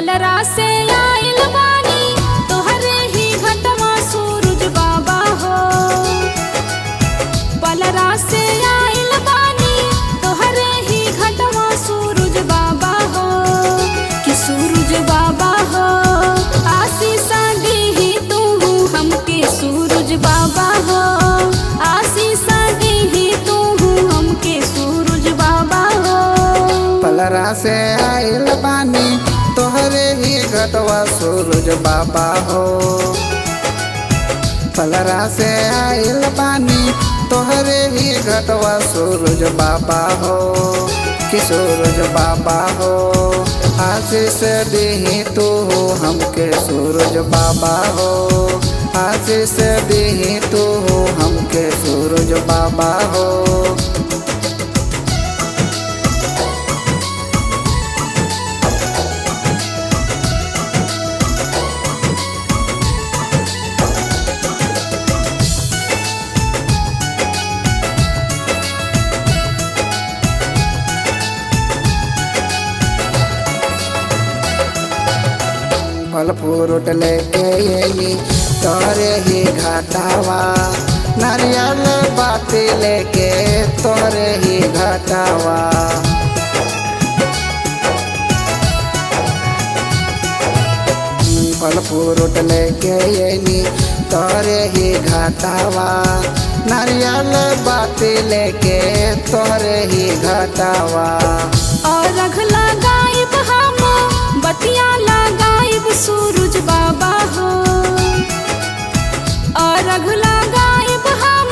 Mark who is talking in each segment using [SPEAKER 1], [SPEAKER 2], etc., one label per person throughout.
[SPEAKER 1] पलरा से आइल बानी तोहरे ही घटवा सूरज बाबा हो। पलरा से आइल बानी तोहरे ही घटवा सूरज बाबा हो कि सूरज बाबा हो। आशीष दीही तू हमके सूरज बाबा हो। आशीष दीही तू हमके सूरज बाबा हो।
[SPEAKER 2] पलरा से आइल बानी तोहरे ही घटवा सूरज बाबा हो। पलरा से आइल बानी तोहरे ही घटवा सूरज बाबा हो कि सूरज बाबा हो। आशीष दीही तू हमके सूरज बाबा हो। आशीष दीही तू हमके सूरज बाबा हो। फल फ्रूट लेके अइली तोरे ही घटावा। नारियल बाती लेके तोरे ही घटावा। फल फ्रूट लेके अइली तोरे ही घटावा। नारियल बाती लेके तोरे ही घटावा।
[SPEAKER 1] और रख लगाइब हम बतिया लगाइब सूरज बाबा हो। और रख लगाइब हम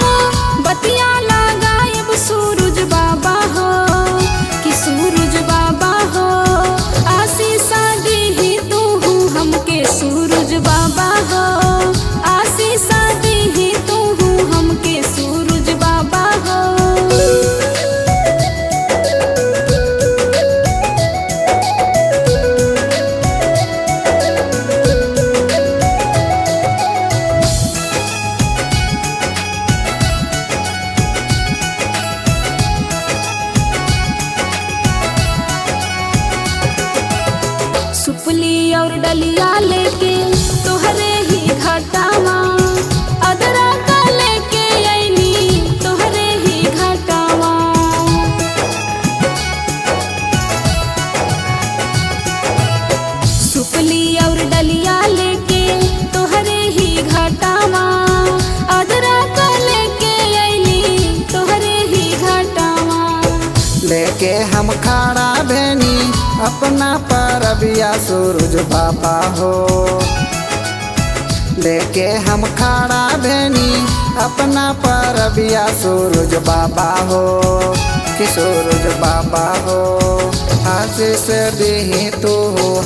[SPEAKER 1] बतिया लगाइब सूरज बाबा हो कि सूरज बाबा हो। आशीष दीही तू हमके सूरज बाबा हो। आशीष दीही तू हमके सूरज बाबा हो। सुपली और डलिया लेके तोहरे ही घटावा। अदरा का लेके अइनी तोहरे ही घटावा। सुपली और डलिया लेके तोहरे ही घटावा। अदरा का लेके अइनी तोहरे ही घटावा।
[SPEAKER 2] लेके हम खड़ा भेनी अपना परबिया सूरज बाबा हो। लेके हम खड़ा भेनी अपना परबिया सूरज बाबा हो कि सूरज बाबा हो। आशीष दीही तू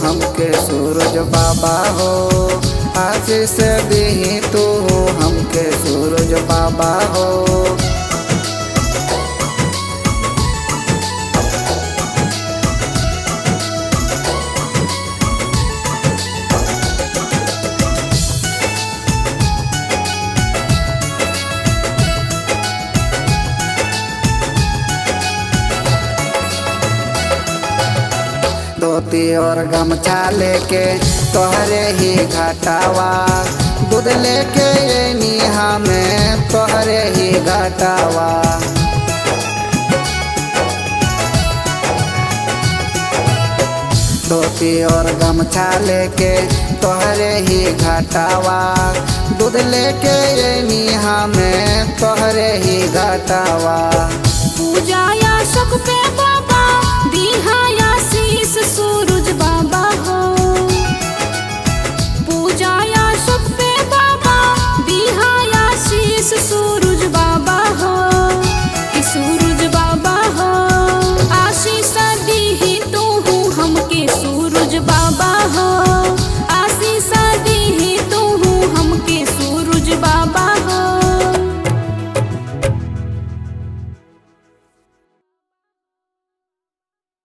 [SPEAKER 2] हमके सूरज बाबा हो। आशीष दीही तू हमके सूरज बाबा हो। धोती और गमछा लेके तोहरे ही घटावा। दूध लेके अइनी हमें तोहरे ही घटावा। धोती और गमछा लेके तोहरे ही घटावा। दूध लेके अइनी हमें तोहरे ही घटावा।
[SPEAKER 1] पूजा या शक पे बाबा दीहा आशीष सूरज बाबा हो। पूजा या शक पे बाबा दीहा आशीष सूरज बाबा हो कि सूरज बाबा हो। आशीष दीही तू हमके सूरज बाबा